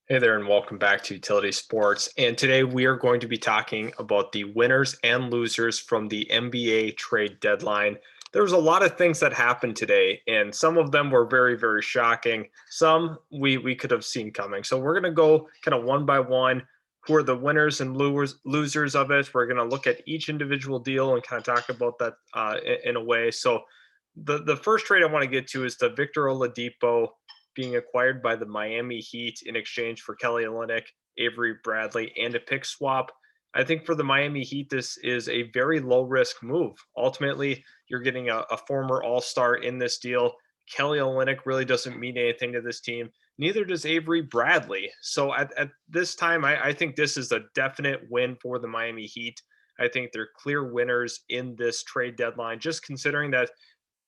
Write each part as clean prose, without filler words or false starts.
Hey there, and welcome back to Utility Sports. And today we are going to be talking about the winners and losers from the NBA trade deadline. There was a lot of things that happened today, and some of them were very, very shocking. Some we could have seen coming. So we're going to go kind of one by one. Who are the winners and losers of it? We're going to look at each individual deal and kind of talk about that in a way. So the first trade I want to get to is the Victor Oladipo being acquired by the Miami Heat in exchange for Kelly Olynyk, Avery Bradley, and a pick swap. I think for the Miami Heat, this is a very low risk move. Ultimately, you're getting a former All Star in this deal. Kelly Olynyk really doesn't mean anything to this team. Neither does Avery Bradley. So at this time, I think this is a definite win for the Miami Heat. I think they're clear winners in this trade deadline, just considering that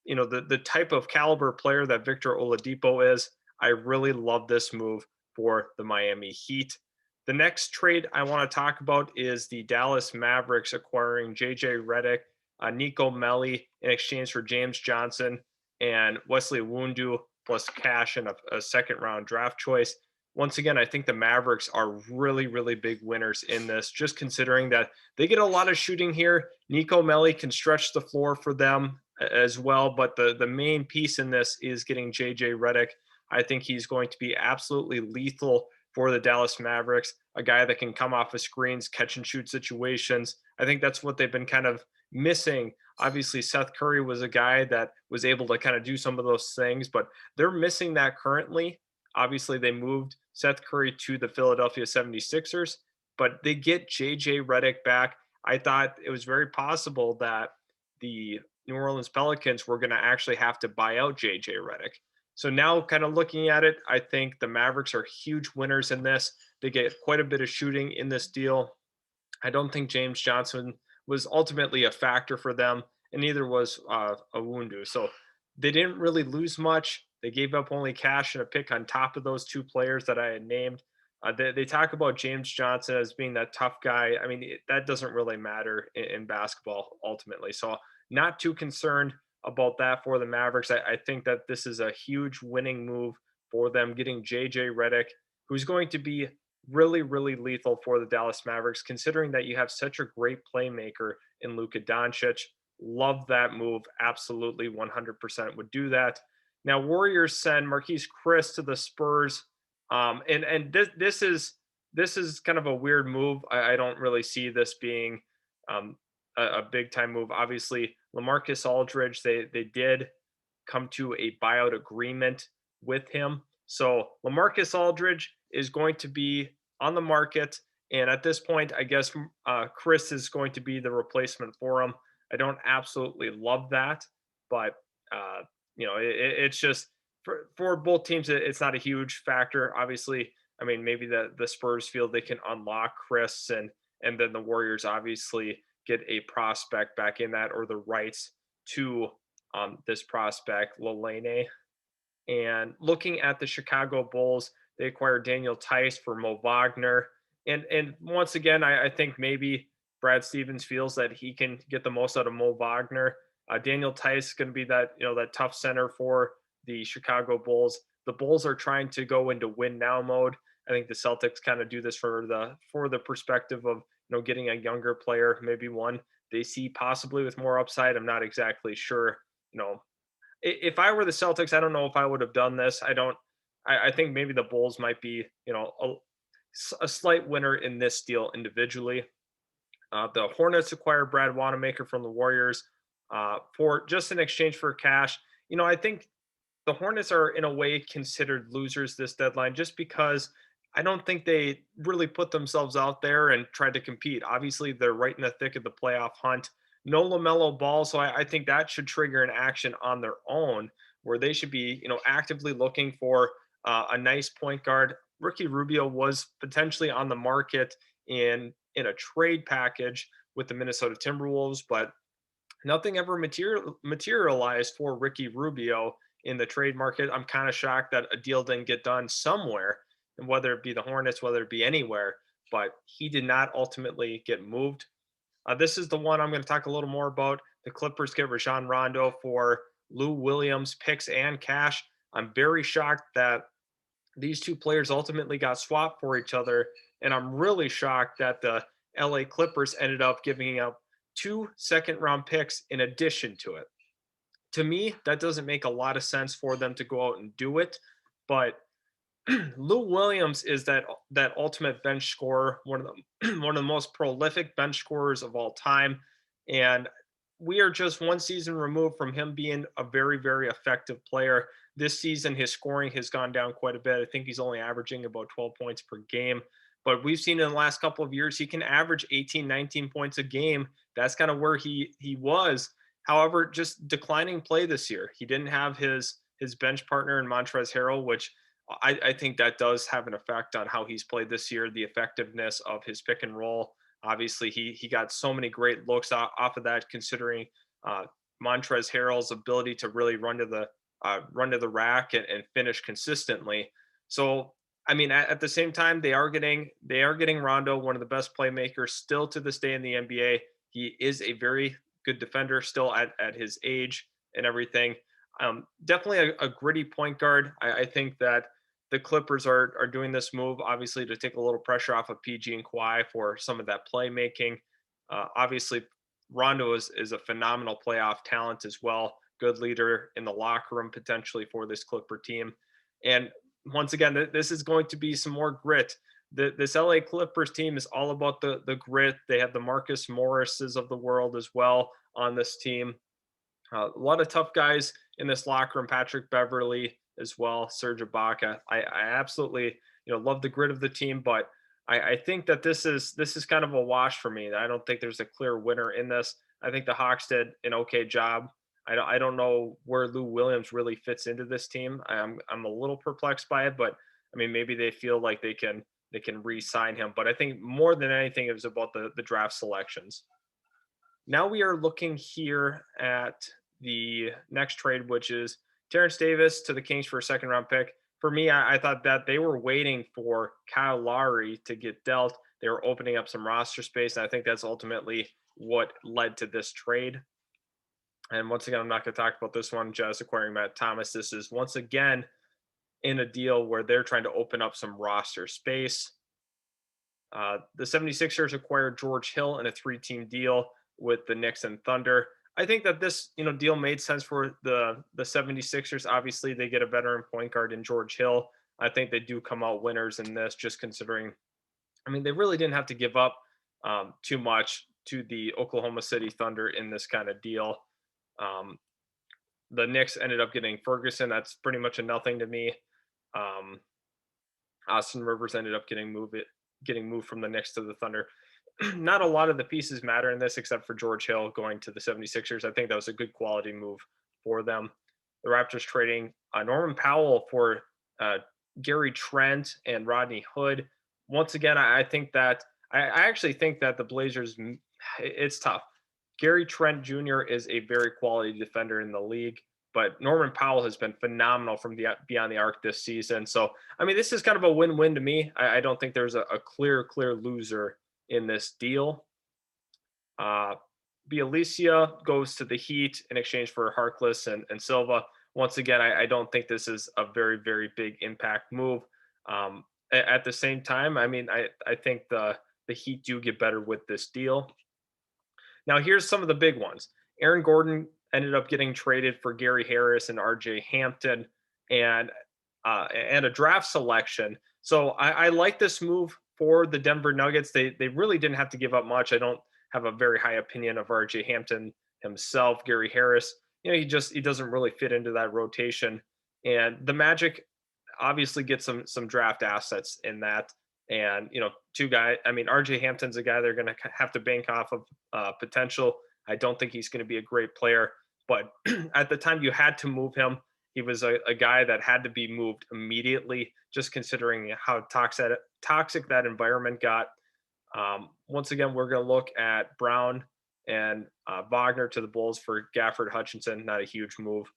the type of caliber player that Victor Oladipo is. I really love this move for the Miami Heat. The next trade I want to talk about is the Dallas Mavericks acquiring JJ Redick, Nico Melli in exchange for James Johnson and Wesley Wundu plus cash and a second round draft choice. Once again, I think the Mavericks are really, really big winners in this, just considering that they get a lot of shooting here. Nico Melli can stretch the floor for them as well, but the main piece in this is getting JJ Redick. I think he's going to be absolutely lethal for the Dallas Mavericks, a guy that can come off of screens, catch and shoot situations. I think that's what they've been kind of missing. Obviously, Seth Curry was a guy that was able to kind of do some of those things, but they're missing that currently. Obviously, they moved Seth Curry to the Philadelphia 76ers, but they get JJ Redick back. I thought it was very possible that the New Orleans Pelicans were going to actually have to buy out JJ Redick. So now, kind of looking at it, I think the Mavericks are huge winners in this. They get quite a bit of shooting in this deal. I don't think James Johnson was ultimately a factor for them, and neither was Awundu. So they didn't really lose much. They gave up only cash and a pick on top of those two players that I had named. They talk about James Johnson as being that tough guy. I mean, that doesn't really matter in basketball ultimately. So not too concerned about that for the Mavericks. I think that this is a huge winning move for them, getting JJ Redick, who's going to be really, really lethal for the Dallas Mavericks, considering that you have such a great playmaker in Luka Doncic. Love that move. Absolutely 100% would do that. Now, Warriors send Marquise Chris to the Spurs. And this is kind of a weird move. I don't really see this being um, a big time move. Obviously, LaMarcus Aldridge, they did come to a buyout agreement with him. So LaMarcus Aldridge is going to be on the market. And at this point, I guess Chris is going to be the replacement for him. I don't absolutely love that, but uh, it's just for both teams, it's not a huge factor. Obviously, I mean, maybe the Spurs feel they can unlock Chris, and then the Warriors obviously get a prospect back in that or the rights to this prospect, Lelane. And looking at the Chicago Bulls, they acquired Daniel Tice for Mo Wagner. And once again, I think maybe Brad Stevens feels that he can get the most out of Mo Wagner. Daniel Tice is going to be that tough center for the Chicago Bulls. The Bulls are trying to go into win now mode. I think the Celtics kind of do this for the perspective of getting a younger player, maybe one they see possibly with more upside. I'm not exactly sure. If I were the Celtics, I don't know if I would have done this. I don't. I think maybe the Bulls might be a slight winner in this deal individually. The Hornets acquire Brad Wanamaker from the Warriors for just in exchange for cash. I think the Hornets are in a way considered losers this deadline just because I don't think they really put themselves out there and tried to compete. Obviously, they're right in the thick of the playoff hunt. No LaMelo Ball, so I think that should trigger an action on their own where they should be, actively looking for a nice point guard. Ricky Rubio was potentially on the market in a trade package with the Minnesota Timberwolves, but nothing ever materialized for Ricky Rubio in the trade market. I'm kind of shocked that a deal didn't get done somewhere, and whether it be the Hornets, whether it be anywhere, but he did not ultimately get moved. This is the one I'm going to talk a little more about. The Clippers get Rajon Rondo for Lou Williams picks and cash. I'm very shocked that these two players ultimately got swapped for each other. And I'm really shocked that the LA Clippers ended up giving up 2 second-round picks in addition to it. To me, that doesn't make a lot of sense for them to go out and do it. But Lou Williams is that ultimate bench scorer, one of the one of the most prolific bench scorers of all time, and we are just one season removed from him being a very very effective player. This season, his scoring has gone down quite a bit. I think he's only averaging about 12 points per game, but we've seen in the last couple of years he can average 18, 19 points a game. That's kind of where he was. However, just declining play this year. He didn't have his bench partner in Montrezl Harrell, which I think that does have an effect on how he's played this year, the effectiveness of his pick and roll. Obviously, he got so many great looks off of that, considering uh, Montrezl Harrell's ability to really run to the rack and finish consistently. So, I mean, at the same time, they are getting Rondo, one of the best playmakers still to this day in the NBA. He is a very good defender still at his age and everything. Definitely a gritty point guard. I think that the Clippers are doing this move obviously to take a little pressure off of PG and Kawhi for some of that playmaking. Obviously, Rondo is a phenomenal playoff talent as well. Good leader in the locker room potentially for this Clipper team. And once again, this is going to be some more grit. This LA Clippers team is all about the grit. They have the Marcus Morrises of the world as well on this team. A lot of tough guys in this locker room. Patrick Beverly as well, Serge Ibaka. I absolutely love the grit of the team, but I think that this is kind of a wash for me. I don't think there's a clear winner in this. I think the Hawks did an okay job. I don't know where Lou Williams really fits into this team. I'm a little perplexed by it, but I mean maybe they feel like they can re-sign him. But I think more than anything it was about the draft selections. Now we are looking here at the next trade, which is Terrence Davis to the Kings for a second round pick. For me, I thought that they were waiting for Kyle Lowry to get dealt. They were opening up some roster space, and I think that's ultimately what led to this trade. And once again, I'm not going to talk about this one, just acquiring Matt Thomas. This is once again in a deal where they're trying to open up some roster space. The 76ers acquired George Hill in a 3-team deal with the Knicks and Thunder. I think that this deal made sense for the 76ers. Obviously, they get a veteran point guard in George Hill. I think they do come out winners in this, just considering, I mean, they really didn't have to give up too much to the Oklahoma City Thunder in this kind of deal. Um, the Knicks ended up getting Ferguson. That's pretty much a nothing to me. Um, Austin Rivers ended up getting moved from the Knicks to the Thunder. Not a lot of the pieces matter in this except for George Hill going to the 76ers. I think that was a good quality move for them. The Raptors trading Norman Powell for uh, Gary Trent and Rodney Hood. Once again, I think that I actually think that the Blazers, it's tough. Gary Trent Jr. is a very quality defender in the league, but Norman Powell has been phenomenal from the beyond the arc this season. So, I mean, this is kind of a win-win to me. I don't think there's a clear loser in this deal. Uh, Bielitsa goes to the Heat in exchange for Harkless and Silva. Once again, I don't think this is a very, very big impact move. At the same time, I mean, I think the Heat do get better with this deal. Now, here's some of the big ones. Aaron Gordon ended up getting traded for Gary Harris and RJ Hampton and a draft selection. So I like this move for the Denver Nuggets. They really didn't have to give up much. I don't have a very high opinion of RJ Hampton himself. Gary Harris, he doesn't really fit into that rotation. And the Magic obviously get some draft assets in that. And two guys. I mean, RJ Hampton's a guy they're going to have to bank off of potential. I don't think he's going to be a great player, but at the time you had to move him. He was a guy that had to be moved immediately, just considering how toxic that environment got. Once again, we're going to look at Brown and Wagner to the Bulls for Gafford Hutchinson. Not a huge move.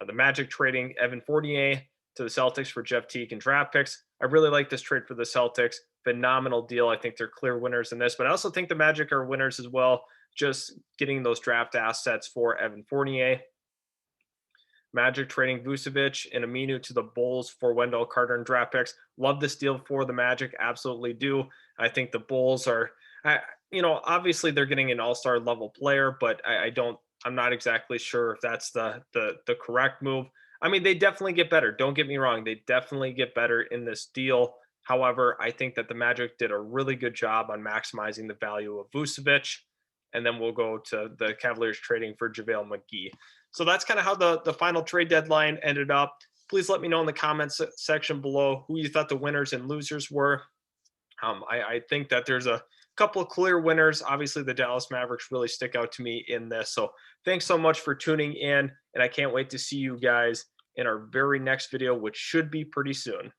The Magic trading Evan Fournier to the Celtics for Jeff Teague and draft picks. I really like this trade for the Celtics. Phenomenal deal. I think they're clear winners in this, but I also think the Magic are winners as well, just getting those draft assets for Evan Fournier. Magic trading Vucevic and Aminu to the Bulls for Wendell Carter and draft picks. Love this deal for the Magic. Absolutely do. I think the Bulls are, obviously they're getting an all-star level player, but I'm not exactly sure if that's the correct move. I mean, they definitely get better. Don't get me wrong. They definitely get better in this deal. However, I think that the Magic did a really good job on maximizing the value of Vucevic. And then we'll go to the Cavaliers trading for JaVale McGee. So that's kind of how the final trade deadline ended up. Please let me know in the comments section below who you thought the winners and losers were. I think that there's a couple of clear winners. Obviously, the Dallas Mavericks really stick out to me in this. So thanks so much for tuning in, and I can't wait to see you guys in our very next video, which should be pretty soon.